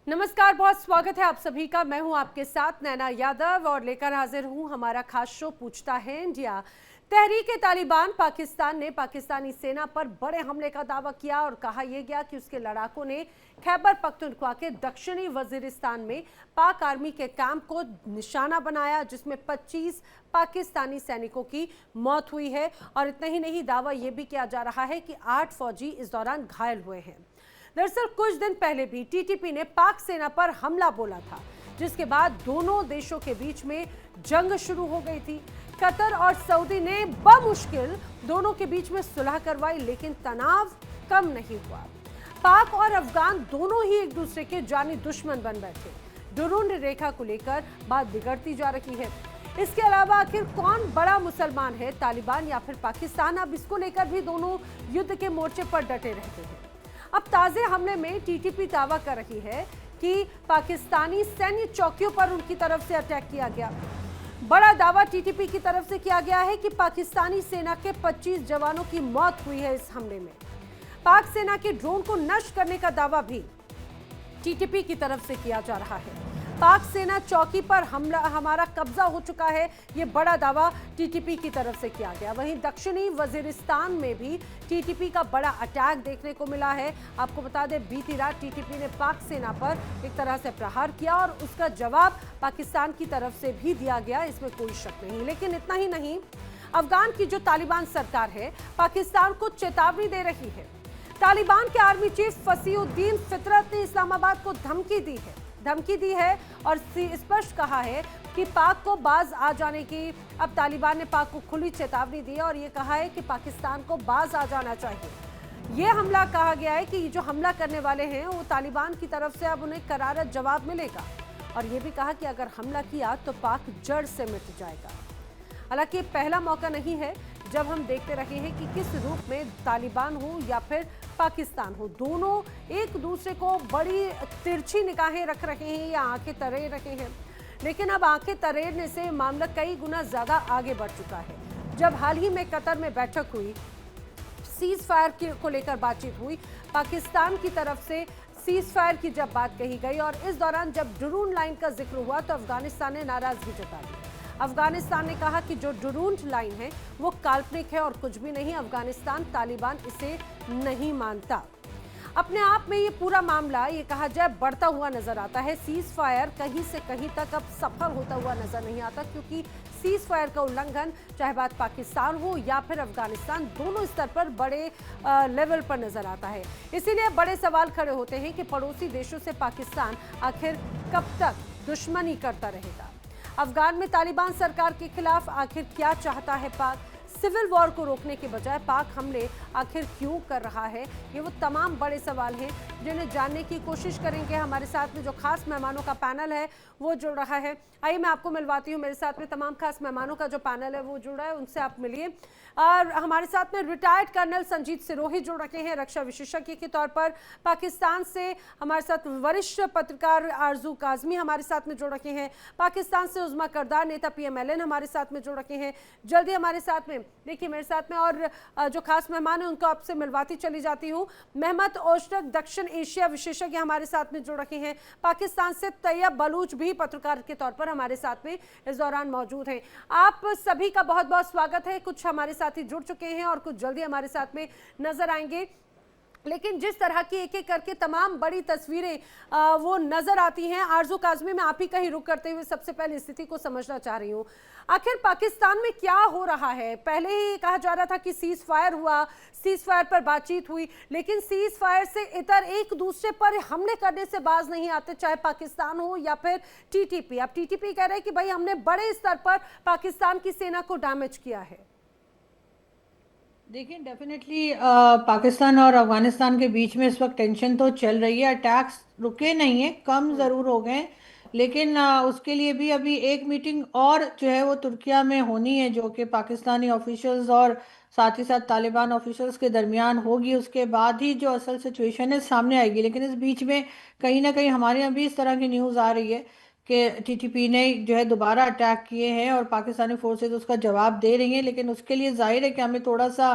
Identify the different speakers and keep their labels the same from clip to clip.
Speaker 1: नमस्कार, बहुत स्वागत है आप सभी का। मैं हूं आपके साथ नैना यादव और लेकर हाजिर हूं हमारा खास शो पूछता है इंडिया। तहरीक-ए-तालिबान पाकिस्तान ने पाकिस्तानी सेना पर बड़े हमले का दावा किया और कहा यह गया कि उसके लड़ाकों ने खैबर पख्तूनख्वा के दक्षिणी वजीरिस्तान में पाक आर्मी के कैंप को निशाना बनाया, जिसमें 25 पाकिस्तानी सैनिकों की मौत हुई है। और इतना ही नहीं, दावा यह भी किया जा रहा है कि 8 फौजी इस दौरान घायल हुए हैं। दरअसल कुछ दिन पहले भी टीटीपी ने पाक सेना पर हमला बोला था, जिसके बाद दोनों देशों के बीच में जंग शुरू हो गई थी। कतर और सऊदी ने बमुश्किल दोनों के बीच में सुलह करवाई, लेकिन तनाव कम नहीं हुआ। पाक और अफगान दोनों ही एक दूसरे के जानी दुश्मन बन बैठे। डुरूंड रेखा को लेकर बात बिगड़ती जा रही है। इसके अलावा आखिर कौन बड़ा मुसलमान है, तालिबान या फिर पाकिस्तान? अब इसको लेकर भी दोनों युद्ध के मोर्चे पर डटे रहते हैं। अब ताजे हमले में टीटीपी दावा कर रही है कि पाकिस्तानी सैन्य चौकियों पर उनकी तरफ से अटैक किया गया। बड़ा दावा टीटीपी की तरफ से किया गया है कि पाकिस्तानी सेना के 25 जवानों की मौत हुई है इस हमले में। पाक सेना के ड्रोन को नष्ट करने का दावा भी टीटीपी की तरफ से किया जा रहा है। पाक सेना चौकी पर हमला हमारा कब्जा हो चुका है, ये बड़ा दावा टीटीपी की तरफ से किया गया। वहीं दक्षिणी वजीरिस्तान में भी टीटीपी का बड़ा अटैक देखने को मिला है। आपको बता दें, बीती रात टीटीपी ने पाक सेना पर एक तरह से प्रहार किया और उसका जवाब पाकिस्तान की तरफ से भी दिया गया, इसमें कोई शक नहीं। लेकिन इतना ही नहीं, अफगान की जो तालिबान सरकार है पाकिस्तान को चेतावनी दे रही है। तालिबान के आर्मी चीफ फसीउद्दीन फितरत ने इस्लामाबाद को धमकी दी है और स्पष्ट कहा है कि पाक को बाज आ जाने की। अब तालिबान ने पाक को खुली चेतावनी दी है और ये कहा है कि पाकिस्तान को बाज आ जाना चाहिए। ये हमला कहा गया है कि जो हमला करने वाले हैं वो तालिबान की तरफ से अब उन्हें करारा जवाब मिलेगा। और ये भी कहा कि अगर हमला किया तो पाक जड़ से मिट जाएगा। हालांकि ये पहला मौका नहीं है जब हम देखते रहे हैं कि किस रूप में तालिबान हो या फिर पाकिस्तान हो, दोनों एक दूसरे को बड़ी तिरछी निगाहें रख रहे हैं या आंखें तरेर रहे हैं। लेकिन अब आंखें तरेरने से मामला कई गुना ज्यादा आगे बढ़ चुका है। जब हाल ही में कतर में बैठक हुई, सीज फायर को लेकर बातचीत हुई, पाकिस्तान की तरफ से सीज फायर की जब बात कही गई और इस दौरान जब डुरून लाइन का जिक्र हुआ तो अफगानिस्तान ने नाराजगी जता दी। अफगानिस्तान ने कहा कि जो डुरूंड लाइन है वो काल्पनिक है और कुछ भी नहीं। अफगानिस्तान, तालिबान इसे नहीं मानता। अपने आप में ये पूरा मामला, ये कहा जाए, बढ़ता हुआ नजर आता है। सीज फायर कहीं से कहीं तक अब सफल होता हुआ नजर नहीं आता, क्योंकि सीज फायर का उल्लंघन चाहे बात पाकिस्तान हो या फिर अफगानिस्तान, दोनों स्तर पर बड़े लेवल पर नजर आता है। इसीलिए बड़े सवाल खड़े होते हैं कि पड़ोसी देशों से पाकिस्तान आखिर कब तक दुश्मनी करता रहेगा। अफगान में तालिबान सरकार के खिलाफ आखिर क्या चाहता है पाक? सिविल वॉर को रोकने के बजाय पाक हमले आखिर क्यों कर रहा है? ये वो तमाम बड़े सवाल हैं जिन्हें जानने की कोशिश करेंगे। हमारे साथ में जो खास मेहमानों का पैनल है वो जुड़ रहा है। आइए मैं आपको मिलवाती हूँ। मेरे साथ में तमाम खास मेहमानों का जो पैनल है वो जुड़ रहा है, उनसे आप मिलिए। और हमारे साथ में रिटायर्ड कर्नल संजीत सिरोही जुड़ रखे हैं रक्षा विशेषज्ञ के तौर पर। पाकिस्तान से हमारे साथ वरिष्ठ पत्रकार आरजू काजमी हमारे साथ में जुड़ रखे हैं। पाकिस्तान से उज़्मा करदार, नेता PMLN हमारे साथ में जुड़ रखे हैं। जल्दी हमारे साथ में देखिए, मेरे साथ में और जो खास मेहमान है उनको आपसे मिलवाती चली जाती हूँ। मेहमत ओशरक, दक्षिण एशिया विशेषज्ञ हमारे साथ में जुड़ रखे हैं। पाकिस्तान से तैयब बलूच भी पत्रकार के तौर पर हमारे साथ में इस दौरान मौजूद हैं। आप सभी का बहुत बहुत स्वागत है। कुछ हमारे साथी जुड़ चुके हैं और कुछ जल्दी हमारे साथ में नजर आएंगे। लेकिन जिस तरह की एक एक करके तमाम बड़ी तस्वीरें वो नजर आती हैं, आरजू काजमी, मैं आप ही का ही रुख करते हुए सबसे पहले स्थिति को समझना चाह रही हूँ। आखिर पाकिस्तान में क्या हो रहा है? पहले ही कहा जा रहा था कि सीज फायर हुआ, सीज फायर पर बातचीत हुई, लेकिन सीज फायर से इतर एक दूसरे पर हमले करने से बाज नहीं आते, चाहे पाकिस्तान हो या फिर टीटीपी। अब टीटीपी कह रहे हैं कि भाई हमने बड़े स्तर पर पाकिस्तान की सेना को डैमेज किया है।
Speaker 2: देखिए, डेफिनेटली पाकिस्तान और अफगानिस्तान के बीच में इस वक्त टेंशन तो चल रही है। अटैक्स रुके नहीं है, कम ज़रूर हो गए, लेकिन उसके लिए भी अभी एक मीटिंग और जो है वो तुर्किया में होनी है, जो कि पाकिस्तानी ऑफिशियल्स और साथ ही साथ तालिबान ऑफिशियल्स के दरमियान होगी। उसके बाद ही जो असल सिचुएशन है सामने आएगी। लेकिन इस बीच में कहीं ना कहीं हमारे यहाँ भी इस तरह की न्यूज़ आ रही है कि टीटीपी ने जो है दोबारा अटैक किए हैं और पाकिस्तानी फोर्सेस उसका जवाब दे रही हैं। लेकिन उसके लिए जाहिर है कि हमें थोड़ा सा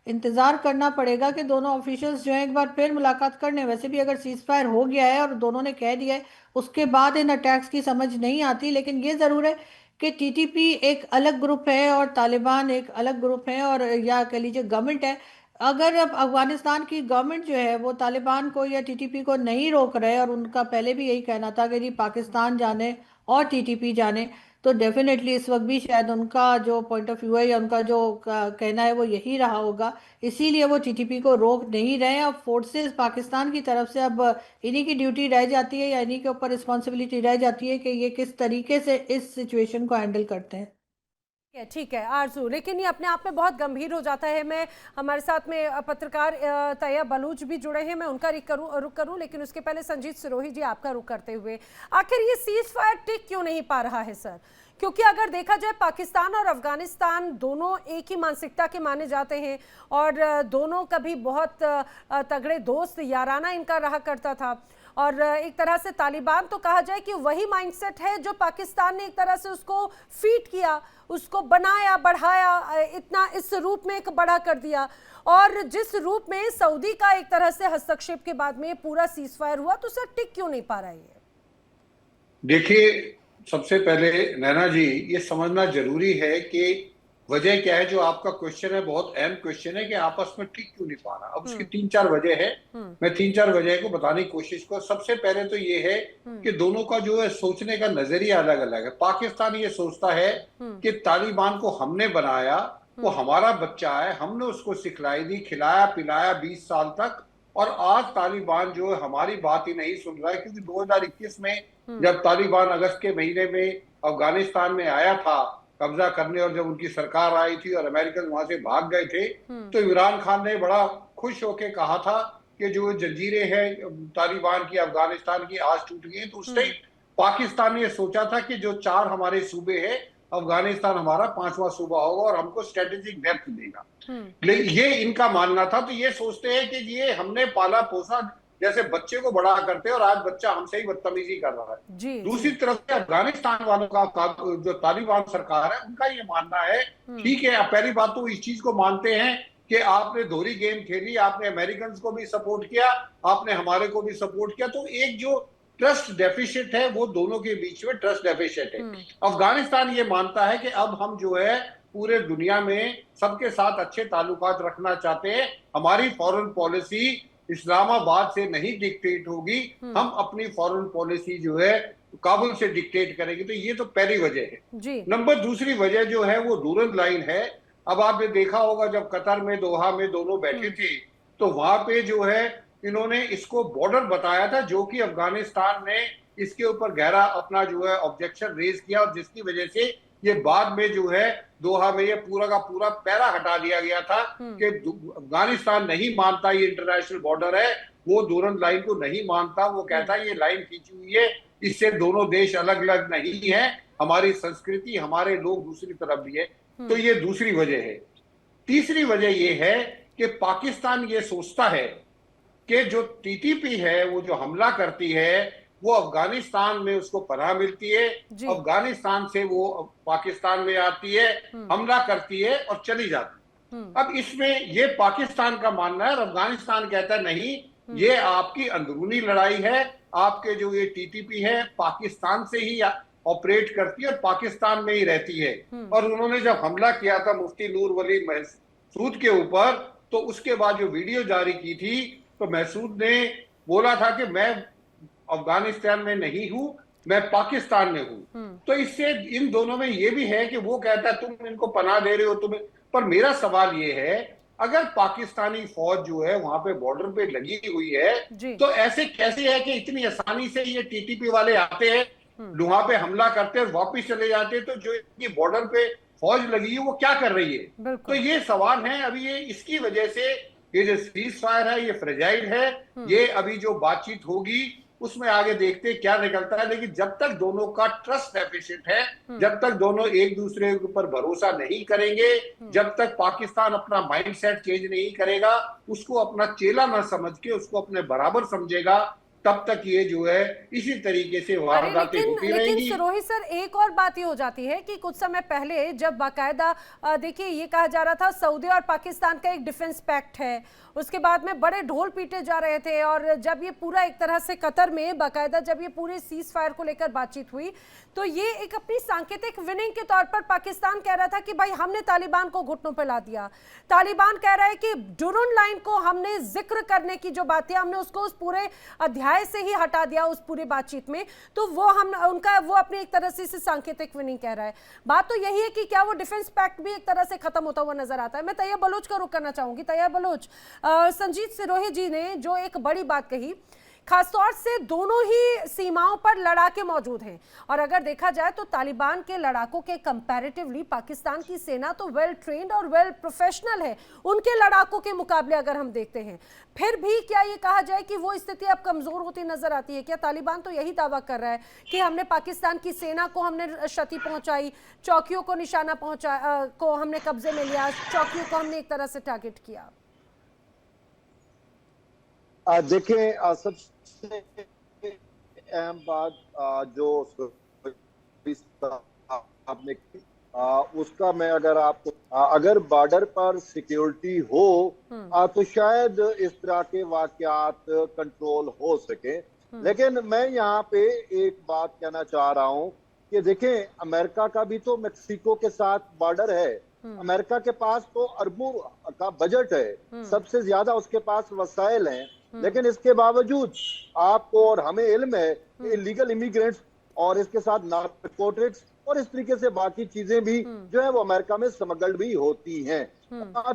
Speaker 2: इंतजार करना पड़ेगा कि दोनों ऑफिशियल्स जो है एक बार फिर मुलाकात कर लें। वैसे भी अगर सीज फायर हो गया है और दोनों ने कह दिया है, उसके बाद इन अटैक्स की समझ नहीं आती। लेकिन ये जरूर है कि टीटीपी एक अलग ग्रुप है और तालिबान एक अलग ग्रुप है, और या कह लीजिए गवर्नमेंट है। अगर अब अफगानिस्तान की गवर्नमेंट जो है वो तालिबान को या टीटीपी को नहीं रोक रहे, और उनका पहले भी यही कहना था कि जी पाकिस्तान जाने और टीटीपी जाने, तो डेफिनेटली इस वक्त भी शायद उनका जो पॉइंट ऑफ व्यू है या उनका जो कहना है वो यही रहा होगा। इसीलिए वो टीटीपी को रोक नहीं रहे हैं। अब फोर्सेस पाकिस्तान की तरफ से अब इन्हीं की ड्यूटी रह जाती है या इन्हीं के ऊपर रिस्पॉन्सिबिलिटी रह जाती है कि ये किस तरीके से इस सिचुएशन को हैंडल करते हैं।
Speaker 1: ठीक है आरजू, लेकिन ये अपने आप में बहुत गंभीर हो जाता है। मैं हमारे साथ में पत्रकार तैयब बलूच भी जुड़े हैं, मैं उनका रुख करूं, लेकिन उसके पहले संजीत सिरोही जी आपका रुख करते हुए, आखिर ये सीज फायर टिक क्यों नहीं पा रहा है सर? क्योंकि अगर देखा जाए पाकिस्तान और अफगानिस्तान दोनों एक ही मानसिकता के माने जाते हैं और दोनों कभी बहुत तगड़े दोस्त याराना इनका रहा करता था। और एक तरह से तालिबान तो कहा जाए कि वही माइंडसेट है जो पाकिस्तान ने एक तरह से उसको फीड किया, उसको बनाया, बढ़ाया, इतना इस रूप में एक बड़ा कर दिया। और जिस रूप में सऊदी का एक तरह से हस्तक्षेप के बाद में पूरा सीज फायर हुआ, तो सर टिक क्यों नहीं पा रहा है?
Speaker 3: देखिए, सबसे पहले नैना जी ये समझना जरूरी है कि वजह क्या है। जो आपका क्वेश्चन है बहुत अहम क्वेश्चन है कि आपस में टिक क्यों नहीं पा रहा। अब उसकी 3-4 वजह है। मैं 3-4 वजह को बताने की कोशिश करूं। सबसे पहले तो ये है कि दोनों का जो है सोचने का नजरिया अलग अलग है। पाकिस्तान ये सोचता है कि तालिबान को हमने बनाया, वो हमारा बच्चा है, हमने उसको सिखलाई दी, खिलाया पिलाया 20 साल तक, और आज तालिबान जो है हमारी बात ही नहीं सुन रहा है। क्योंकि 2021 में जब तालिबान अगस्त के महीने में अफगानिस्तान में आया था कब्जा करने, और जब उनकी सरकार आई थी और अमेरिकन वहां से भाग गए थे, तो इमरान खान ने बड़ा खुश होकर कहा था कि जो जंजीरें हैं तालिबान की अफगानिस्तान की आज टूट गई। तो उस टाइम पाकिस्तान ने सोचा था कि जो 4 हमारे सूबे हैं, अफगानिस्तान हमारा 5वां सूबा होगा और हमको स्ट्रेटेजिक डेप्थ देगा। लेकिन ये इनका मानना था। तो ये सोचते हैं कि ये हमने पाला पोसा, जैसे बच्चे को बड़ा करते हैं, और आज बच्चा हमसे ही बदतमीजी कर रहा है। दूसरी तरफ से अफगानिस्तान वालों का जो तालिबान सरकार है उनका ये मानना है, ठीक है, आप पहली बात तो इस चीज को मानते हैं कि आपने दोहरी गेम खेली, आपने अमेरिकन को भी सपोर्ट किया, आपने हमारे को भी सपोर्ट किया। तो एक जो ट्रस्ट डेफिशिएट है वो दोनों के बीच में ट्रस्ट डेफिशिएट है। अफगानिस्तान ये मानता है कि अब हम जो है पूरे दुनिया में सबके साथ अच्छे ताल्लुकात रखना चाहते हैं। हमारी फॉरेन पॉलिसी इस्लामाबाद से नहीं डिक्टेट होगी, हम अपनी फॉरेन पॉलिसी जो है काबुल से डिक्टेट करेंगे। तो ये तो पहली वजह है। नंबर दूसरी वजह जो है वो डूरन लाइन है। अब आपने देखा होगा जब कतर में दोहा में दोनों बैठे थे, तो वहां पे जो है इन्होंने इसको बॉर्डर बताया था, जो कि अफगानिस्तान ने इसके ऊपर गहरा अपना जो है ऑब्जेक्शन रेज किया, और जिसकी वजह से ये बाद में जो है दोहा में ये पूरा का पूरा पैरा हटा दिया गया था कि अफगानिस्तान नहीं मानता ये इंटरनेशनल बॉर्डर है, वो डूरन लाइन को नहीं मानता। वो कहता है ये लाइन खींची हुई है, इससे दोनों देश अलग अलग नहीं है, हमारी संस्कृति हमारे लोग दूसरी तरफ भी है। तो ये दूसरी वजह है। तीसरी वजह ये है कि पाकिस्तान ये सोचता है कि जो टीटीपी है वो जो हमला करती है वो अफगानिस्तान में उसको पनाह मिलती है, अफगानिस्तान से वो पाकिस्तान में आती है, हमला करती है और चली जाती है। अब इसमें ये पाकिस्तान का मानना है, और अफगानिस्तान कहता है नहीं, ये आपकी अंदरूनी लड़ाई है। आपके जो ये टीटीपी है पाकिस्तान से ही ऑपरेट करती है और पाकिस्तान में ही रहती है। और उन्होंने जब हमला किया था मुफ्ती नूर वली महसूद के ऊपर, तो उसके बाद जो वीडियो जारी की थी, तो महसूद ने बोला था कि मैं अफगानिस्तान में नहीं हूं, मैं पाकिस्तान में हूं। तो इससे इन दोनों में ये भी है कि वो कहता है तुम इनको पनाह दे रहे हो तुम्हें। पर मेरा सवाल ये है, अगर पाकिस्तानी फौज जो है वहां पे बॉर्डर पे लगी हुई है, तो ऐसे कैसे है कि इतनी आसानी से ये टीटीपी वाले आते हैं, वहां पे हमला करते हैं और वापिस चले जाते हैं? तो जो इनकी बॉर्डर पे फौज लगी है वो क्या कर रही है? तो ये सवाल है। अभी ये इसकी वजह से ये जो सीज फायर है ये फ्रेजाइल है। ये अभी जो बातचीत होगी उसमें आगे देखते क्या निकलता है। लेकिन जब तक दोनों का ट्रस्ट डेफिशिएंट है, जब तक दोनों एक दूसरे के ऊपर भरोसा नहीं करेंगे, जब तक पाकिस्तान अपना माइंडसेट चेंज नहीं करेगा, उसको अपना चेला ना समझ के उसको अपने बराबर समझेगा, तब तक ये जो है इसी तरीके से
Speaker 1: अरे
Speaker 3: वारदातें
Speaker 1: लेकिन
Speaker 3: होती
Speaker 1: लेकिन
Speaker 3: रहेंगी।
Speaker 1: सिरोही सर, एक और बात ये हो जाती है कि कुछ समय पहले जब बाकायदा देखिए ये कहा जा रहा था सऊदी और पाकिस्तान का एक डिफेंस पैक्ट है, उसके बाद में बड़े ढोल पीटे जा रहे थे, और जब ये पूरा एक तरह से कतर में बाकायदा जब ये पूरे सीज फायर को लेकर बातचीत हुई तो ये एक अपनी सांकेतिक विनिंग के तौर पर पाकिस्तान कह रहा था कि भाई हमने तालिबान को घुटनों पर ला दिया। तालिबान कह रहा है कि डुरुन लाइन को हमने जिक्र करने की जो बात है हमने उसको उस पूरे अध्याय से ही हटा दिया उस पूरी बातचीत में, तो वो हम उनका वो अपनी एक तरह से इसे सांकेतिक विनिंग कह रहा है। बात तो यही है कि क्या वो डिफेंस पैक्ट भी एक तरह से खत्म होता हुआ नजर आता है। मैं तैयब बलोच का रुख करना चाहूंगी। तैयब बलोच, संजीत सिरोही जी ने जो एक बड़ी बात कही, खासतौर से दोनों ही सीमाओं पर लड़ाके मौजूद हैं, और अगर देखा जाए तो तालिबान के लड़ाकों के कंपैरेटिवली पाकिस्तान की सेना तो वेल ट्रेन्ड और वेल प्रोफेशनल है उनके लड़ाकों के मुकाबले अगर हम देखते हैं। फिर भी क्या ये कहा जाए कि वो स्थिति अब कमजोर होती नजर आती है? क्या तालिबान तो यही दावा कर रहा है कि हमने पाकिस्तान की सेना को हमने क्षति पहुंचाई, चौकियों को निशाना को हमने कब्जे में लिया, चौकियों को हमने एक तरह से टारगेट किया?
Speaker 4: देखिए, सबसे अहम बात जो आपने की, उसका मैं अगर आपको अगर बॉर्डर पर सिक्योरिटी हो तो शायद इस तरह के वाकयात कंट्रोल हो सके। लेकिन मैं यहाँ पे एक बात कहना चाह रहा हूँ कि देखें, अमेरिका का भी तो मेक्सिको के साथ बॉर्डर है। अमेरिका के पास तो अरबों का बजट है, सबसे ज्यादा उसके पास वसाइल हैं, लेकिन इसके बावजूद आपको और हमें इल्म है कि इलीगल इमिग्रेंट्स और इसके साथ नारकोटिक्स और इस तरीके से बाकी चीजें भी जो है वो अमेरिका में स्मगल्ड भी होती हैं।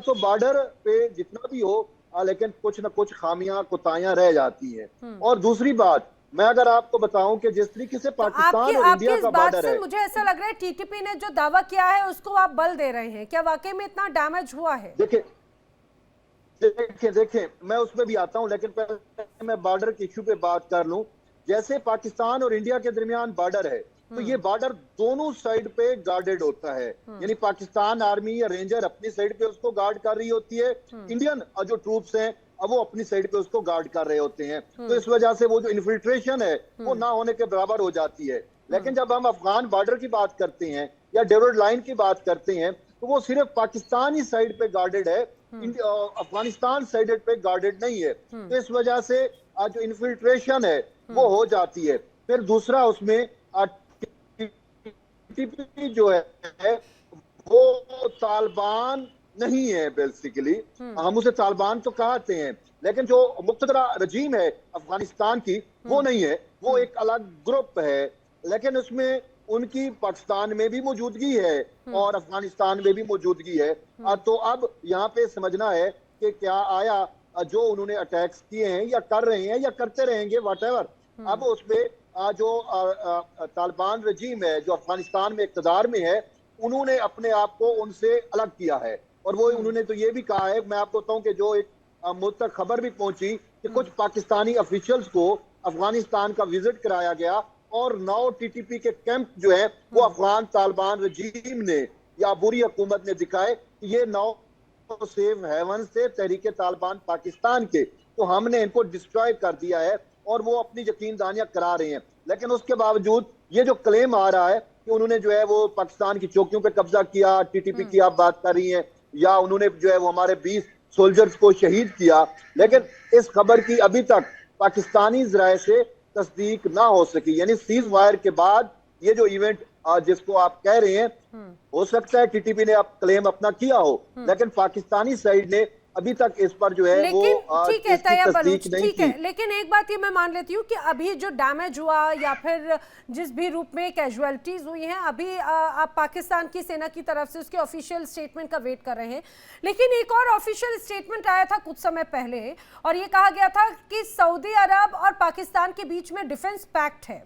Speaker 4: तो बॉर्डर पे जितना भी हो, लेकिन कुछ न कुछ खामियां कुताहियां रह जाती हैं। और दूसरी बात मैं अगर आपको बताऊं कि जिस तरीके से पाकिस्तान और इंडिया का बॉर्डर है,
Speaker 1: मुझे ऐसा लग रहा है टीटीपी ने जो दावा किया है उसको आप बल दे रहे हैं। क्या वाकई में इतना डैमेज हुआ है?
Speaker 4: देखिए मैं उसमें भी आता हूं, लेकिन पहले मैं बॉर्डर के इश्यू पे बात कर लूं। जैसे पाकिस्तान और इंडिया के दरमियान बॉर्डर है, तो ये बॉर्डर दोनों साइड पे गार्डेड होता है, यानी पाकिस्तान आर्मी या रेंजर अपनी साइड पे उसको गार्ड कर रही होती है, इंडियन जो ट्रूप्स हैं अब वो अपनी साइड पे उसको गार्ड कर रहे होते हैं। तो इस वजह से वो जो इन्फिल्ट्रेशन है वो ना होने के बराबर हो जाती है। लेकिन जब हम अफगान बॉर्डर की बात करते हैं या डेविड लाइन की बात करते हैं, तो वो सिर्फ पाकिस्तानी साइड पे गार्डेड है, अफगानिस्तान साइड पे गार्डेड नहीं है। तो इस वजह से जो इन्फिल्ट्रेशन है वो हो जाती है। फिर दूसरा उसमें टीटीपी जो है वो तालिबान नहीं है बेसिकली, हम उसे तालिबान तो कहते हैं, लेकिन जो मुक्तदरा रजीम है अफगानिस्तान की वो नहीं है, वो एक अलग ग्रुप है। लेकिन उसमें उनकी पाकिस्तान में भी मौजूदगी है और अफगानिस्तान में भी मौजूदगी है। तो अब यहाँ पे समझना है कि क्या आया जो उन्होंने अटैक्स किए हैं या कर रहे हैं या करते रहेंगे व्हाटएवर, अब उसमें जो तालिबान रजीम है जो अफगानिस्तान में इक़्तिदार में है, उन्होंने अपने आप को उनसे अलग किया है। और वो उन्होंने तो ये भी कहा है, मैं आपको बताऊं कि जो एक मुझ तक खबर भी पहुंची कि कुछ पाकिस्तानी ऑफिशियल्स को अफगानिस्तान का विजिट कराया गया और 9 टीटीपी के कैंप जो है वो अफगान तालिबान रजीम ने या बुरी हुकूमत ने दिखाए कि ये 9 सेफ हेवन से तहरीके तालिबान पाकिस्तान के, तो हमने इनको डिस्ट्रॉय कर दिया है और वो अपनी यकीनदानियां करा रहे हैं। लेकिन उसके बावजूद ये जो क्लेम आ रहा है कि उन्होंने जो है वो पाकिस्तान की चौकियों पे कब्जा किया, टीटीपी की आप बात कर रही हैं, या उन्होंने जो है वो हमारे 20 सोल्जर्स को शहीद किया, लेकिन इस खबर की अभी तक पाकिस्तानी जराए से तस्दीक ना हो सकी। यानी सीज फायर के बाद ये जो इवेंट जिसको आप कह रहे हैं, हो सकता है टीटीपी ने अब क्लेम अपना किया हो, लेकिन पाकिस्तानी साइड ने अभी तक इस पर जो है वो
Speaker 1: ठीक है तैयब बलूच,
Speaker 4: नहीं
Speaker 1: ठीक है। लेकिन एक बात ये मैं मान लेती हूँ कि अभी जो डैमेज हुआ या फिर जिस भी रूप में कैजुअलिटीज हुई हैं, अभी आप पाकिस्तान की सेना की तरफ से उसके ऑफिशियल स्टेटमेंट का वेट कर रहे हैं। लेकिन एक और ऑफिशियल स्टेटमेंट आया था कुछ समय पहले और ये कहा गया था कि सऊदी अरब और पाकिस्तान के बीच में डिफेंस पैक्ट है।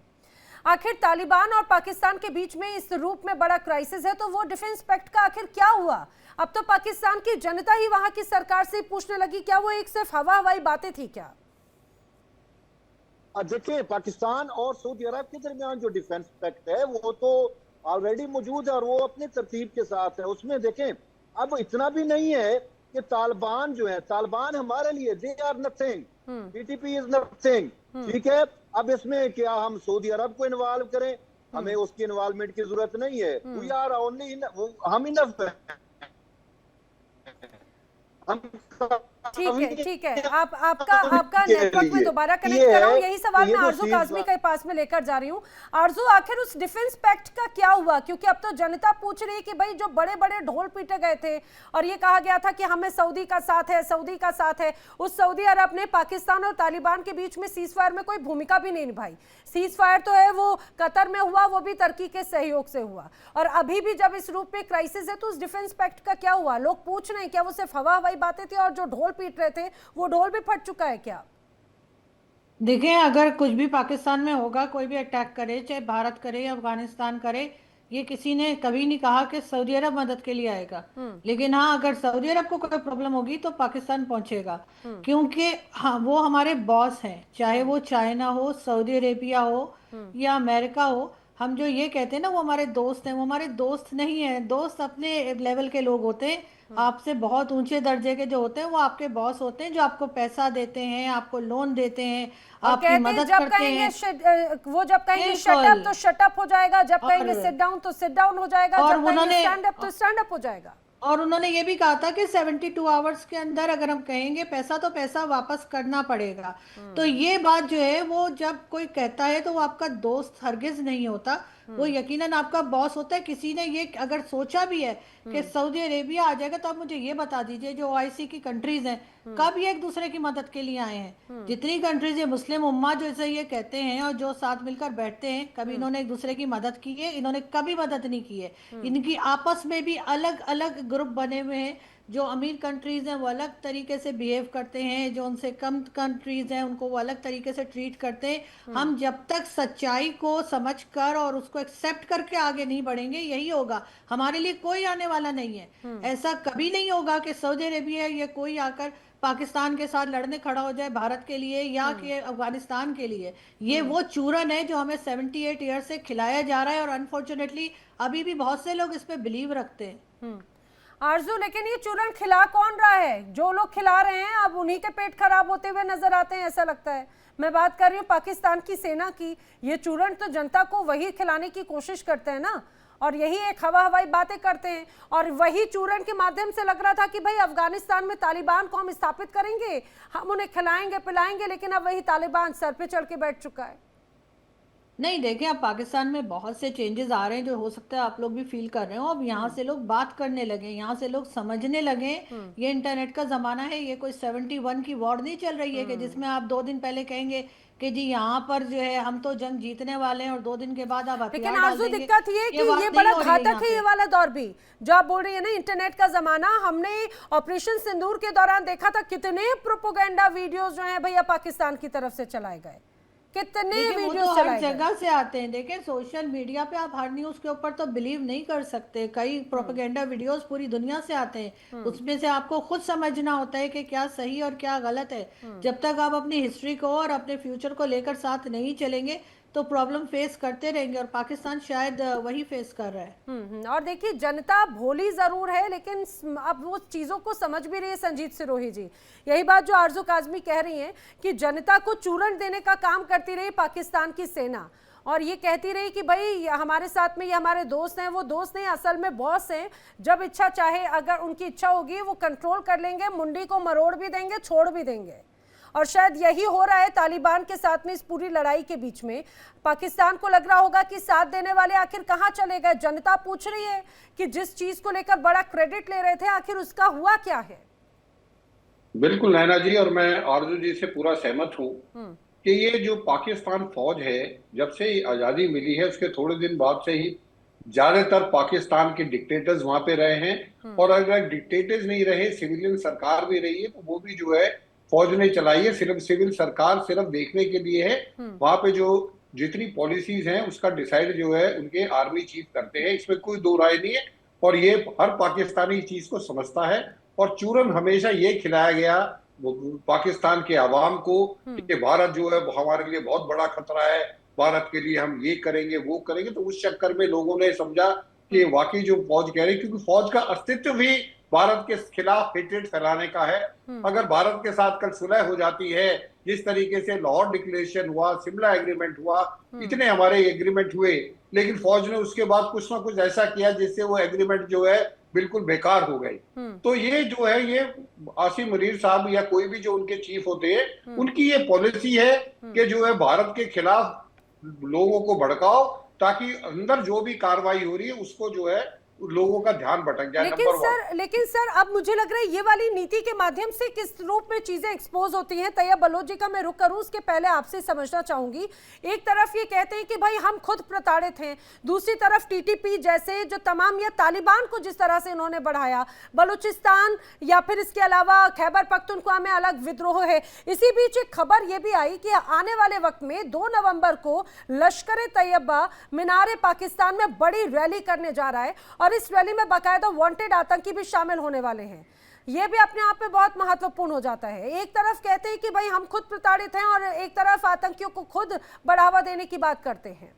Speaker 1: आखिर तालिबान और पाकिस्तान के बीच में इस रूप में बड़ा क्राइसिस है, तो वो डिफेंस पैक्ट का आखिर क्या हुआ? अब तो पाकिस्तान की जनता ही वहां की सरकार से पूछने लगी, क्या वो एक सिर्फ हवाई बातें थी क्या?
Speaker 4: देखिए, पाकिस्तान और सऊदी अरब के दरमियान जो डिफेंस पैक्ट है वो तो ऑलरेडी मौजूद है और वो अपने तरतीब के साथ है। उसमें देखें अब इतना भी नहीं है कि तालिबान जो है, तालिबान हमारे लिए they are nothing, TTP is nothing. ठीक है, अब इसमें क्या हम सऊदी अरब को इन्वॉल्व करें? हमें उसकी इन्वॉल्वमेंट की जरूरत नहीं है। वी आर ओनली, हम इनफ है, हम
Speaker 1: ठीक है आपका नेटवर्क में दोबारा कनेक्ट कर रहा हूँ। यही सवाल मैं आरजू काजमी के पास में लेकर जा रही हूँ। आरजू, आखिर उस डिफेंस पैक्ट का क्या हुआ? क्योंकि अब तो जनता पूछ रही है कि भाई जो बड़े बड़े ढोल पीटे गए थे और ये कहा गया था कि हमें सऊदी का साथ है, सऊदी का साथ है, उस सऊदी अरब ने पाकिस्तान और तालिबान के बीच में सीज फायर में कोई भूमिका भी नहीं निभाई। सीज फायर तो है वो कतर में हुआ, वो भी तुर्की के सहयोग से हुआ, और अभी भी जब इस रूप में क्राइसिस है तो उस डिफेंस पैक्ट का क्या हुआ? लोग पूछ रहे हैं क्या वो सिर्फ हवा हवाई बातें थी और जो ढोल पीट रहे थे वो ढोल भी फट चुका है क्या?
Speaker 2: देखें, अगर कुछ भी पाकिस्तान में होगा, कोई भी अटैक करे, चाहे भारत करे या अफगानिस्तान करे, ये किसी ने कभी नहीं कहा कि सऊदी अरब मदद के लिए आएगा। लेकिन हाँ, अगर सऊदी अरब को कोई प्रॉब्लम होगी तो पाकिस्तान पहुंचेगा, क्योंकि हाँ, वो हमारे बॉस हैं, चाहे वो चाइना हो, सऊदी अरेबिया हो या अमेरिका हो। हम जो ये कहते हैं ना वो हमारे दोस्त हैं, वो हमारे दोस्त नहीं है। दोस्त अपने लेवल के लोग होते हैं, आपसे बहुत ऊंचे दर्जे के जो होते हैं वो आपके बॉस होते हैं, जो आपको पैसा देते हैं, आपको लोन देते हैं,
Speaker 1: और
Speaker 2: आपकी
Speaker 1: कहते हैं
Speaker 2: मदद
Speaker 1: जब
Speaker 2: करते
Speaker 1: कहेंगे
Speaker 2: हैं।
Speaker 1: वो जब कहेंगे शट
Speaker 2: बिल्कुल।
Speaker 1: अप तो शट अप हो जाएगा, जब कहेंगे
Speaker 2: और
Speaker 1: सिट डाउन तो सिट डाउन हो जाएगा,
Speaker 2: और
Speaker 1: जब कहेंगे
Speaker 2: उन्होंने
Speaker 1: स्टैंड अप तो स्टैंड अप हो जाएगा।
Speaker 2: और उन्होंने ये भी कहा था कि 72 आवर्स के अंदर अगर हम कहेंगे पैसा तो पैसा वापस करना पड़ेगा। तो ये बात जो है, वो जब कोई कहता है तो वो आपका दोस्त हरगिज नहीं होता, वो यकीनन आपका बॉस होता है। किसी ने ये अगर सोचा भी है कि सऊदी अरेबिया आ जाएगा, तो आप मुझे ये बता दीजिए जो ओआईसी की कंट्रीज हैं, कब ये एक दूसरे की मदद के लिए आए हैं? जितनी कंट्रीज है मुस्लिम उम्मा जैसे ये कहते हैं और जो साथ मिलकर बैठते हैं, कभी इन्होंने एक दूसरे की मदद की है? इन्होंने कभी मदद नहीं की है। इनकी आपस में भी अलग अलग ग्रुप बने हुए हैं। जो अमीर कंट्रीज हैं वो अलग तरीके से बिहेव करते हैं, जो उनसे कम कंट्रीज हैं उनको वो अलग तरीके से ट्रीट करते हैं। हम जब तक सच्चाई को समझकर और उसको एक्सेप्ट करके आगे नहीं बढ़ेंगे, यही होगा। हमारे लिए कोई आने वाला नहीं है। ऐसा कभी नहीं होगा कि सऊदी अरेबिया या कोई आकर पाकिस्तान के साथ लड़ने खड़ा हो जाए भारत के लिए या कि अफगानिस्तान के लिए। ये वो चूरन है जो हमें 78 ईयर से खिलाया जा रहा है, और अनफॉर्चुनेटली अभी भी बहुत से लोग इस पे बिलीव रखते हैं।
Speaker 1: आरजू, लेकिन ये चूरन खिला कौन रहा है? जो लोग खिला रहे हैं अब उन्हीं के पेट खराब होते हुए नजर आते हैं, ऐसा लगता है। मैं बात कर रही हूँ पाकिस्तान की सेना की। ये चूरन तो जनता को वही खिलाने की कोशिश करते हैं ना, और यही एक हवा हवाई बातें करते हैं, और वही चूरन के माध्यम से लग रहा था कि भाई अफगानिस्तान में तालिबान को हम स्थापित करेंगे, हम उन्हें खिलाएंगे पिलाएंगे, लेकिन अब वही तालिबान सर पे चढ़ के बैठ चुका है।
Speaker 2: नहीं, देखें, अब पाकिस्तान में बहुत से चेंजेस आ रहे हैं जो हो सकता है आप लोग भी फील कर रहे हो। अब यहाँ से लोग बात करने लगे, यहाँ से लोग समझने लगे। ये इंटरनेट का जमाना है, ये कोई 71 की वॉर नहीं चल रही है कि जिसमें आप 2 दिन पहले कहेंगे कि जी यहाँ पर जो है हम तो जंग जीतने वाले हैं, और 2 दिन के बाद आप
Speaker 1: लेकिन
Speaker 2: हथियार डाल
Speaker 1: आरजू,
Speaker 2: देंगे।
Speaker 1: दिक्कत ये है कि
Speaker 2: बात
Speaker 1: ये
Speaker 2: नहीं
Speaker 1: बड़ा
Speaker 2: हो रही है
Speaker 1: घातक
Speaker 2: यहाँ
Speaker 1: है, ये
Speaker 2: पे।
Speaker 1: वाला दौर भी जो आप बोल रही है ना, इंटरनेट का जमाना। हमने ऑपरेशन सिंदूर के दौरान देखा था कितने प्रोपोगेंडा वीडियोस जो हैं भैया पाकिस्तान की तरफ से चलाए गए, कितने
Speaker 2: वो
Speaker 1: वीडियोस
Speaker 2: तो हर
Speaker 1: चलाए गए।
Speaker 2: जगह से आते हैं। देखें, सोशल मीडिया पे आप हर न्यूज के ऊपर तो बिलीव नहीं कर सकते। कई प्रोपेगेंडा वीडियोस पूरी दुनिया से आते हैं, उसमें से आपको खुद समझना होता है कि क्या सही और क्या गलत है। जब तक आप अपनी हिस्ट्री को और अपने फ्यूचर को लेकर साथ नहीं चलेंगे तो प्रॉब्लम फेस करते रहेंगे, और पाकिस्तान शायद वही फेस कर रहा है।
Speaker 1: और देखिए, जनता भोली जरूर है लेकिन अब वो चीजों को समझ भी रही है। संजीत सिरोही जी, यही बात जो आरजू काजमी कह रही हैं कि जनता को चूरन देने का काम करती रही पाकिस्तान की सेना, और ये कहती रही कि भाई हमारे साथ में ये हमारे दोस्त हैं। वो दोस्त नहीं, असल में बॉस हैं। जब इच्छा चाहे, अगर उनकी इच्छा होगी वो कंट्रोल कर लेंगे, मुंडी को मरोड़ भी देंगे, छोड़ भी देंगे। और शायद यही हो रहा है तालिबान के साथ में इस पूरी लड़ाई के बीच में। पाकिस्तान को लग रहा होगा कि साथ देने वाले आखिर कहां चले गए। जनता पूछ रही है कि जिस चीज को लेकर बड़ा क्रेडिट ले रहे थे, आखिर उसका हुआ क्या है?
Speaker 3: बिल्कुल नैना जी, और मैं आरजू जी से पूरा सहमत हूँ कि ये जो पाकिस्तान फौज है, जब से आजादी मिली है उसके थोड़े दिन बाद से ही ज्यादातर पाकिस्तान के डिक्टेटर्स वहां पे रहे हैं। और अगर डिक्टेटर्स नहीं रहे, सिविलियन सरकार भी रही है, तो वो भी जो है फौज ने चलाई है। सिर्फ सिविल सरकार सिर्फ देखने के लिए है। वहां पे जो जितनी पॉलिसीज हैं उसका डिसाइड जो है उनके आर्मी चीफ करते हैं, इसमें कोई दो राय नहीं है। और ये हर पाकिस्तानी चीज को समझता है। और चूरन हमेशा ये खिलाया गया पाकिस्तान के अवाम को कि भारत जो है हमारे लिए बहुत बड़ा खतरा है, भारत के लिए हम ये करेंगे वो करेंगे। तो उस चक्कर में लोगों ने समझा कि वाकई जो फौज कह रही, क्योंकि फौज का अस्तित्व भी भारत के खिलाफ हेट्रेड फैलाने का है। अगर भारत के साथ कल सुलह हो जाती है, जिस तरीके से लाहौर डिक्लेरेशन हुआ, शिमला एग्रीमेंट हुआ, इतने हमारे एग्रीमेंट हुए, लेकिन फौज ने उसके बाद कुछ ना कुछ ऐसा किया जिससे वो एग्रीमेंट जो है बिल्कुल बेकार हो गई। तो ये जो है, ये आसिम मुनीर साहब या कोई भी जो उनके चीफ होते हैं, उनकी ये पॉलिसी है कि जो है भारत के खिलाफ लोगों को भड़काओ, ताकि अंदर जो भी कार्रवाई हो रही है उसको जो है लोगों का ध्यान भटक जाए।
Speaker 1: लेकिन सर अब मुझे लग रहा है ये वाली नीति के माध्यम से किस रूप में चीजें एक्सपोज होती हैं। तैयब बलोच जी का मैं रुख करूं उसके पहले आपसे समझना चाहूंगी, एक तरफ ये कहते हैं कि भाई हम खुद प्रताड़ित हैं, दूसरी तरफ टीटीपी जैसे जो तमाम, या तालिबान को जिस तरह से इन्होंने बढ़ाया, बलूचिस्तान या फिर इसके अलावा खैबर पख्तूनख्वा में अलग विद्रोह है। इसी बीच एक खबर ये भी आई कि आने वाले वक्त में 2 नवंबर को लश्कर तैयबा मीनार पाकिस्तान में बड़ी रैली करने जा रहा है और इस रैली में बाकायदा वांटेड आतंकी भी शामिल होने वाले हैं। यह भी अपने आप में बहुत महत्वपूर्ण हो जाता है। एक तरफ कहते हैं कि भाई हम खुद प्रताड़ित हैं और एक तरफ आतंकियों को खुद बढ़ावा देने की बात करते हैं।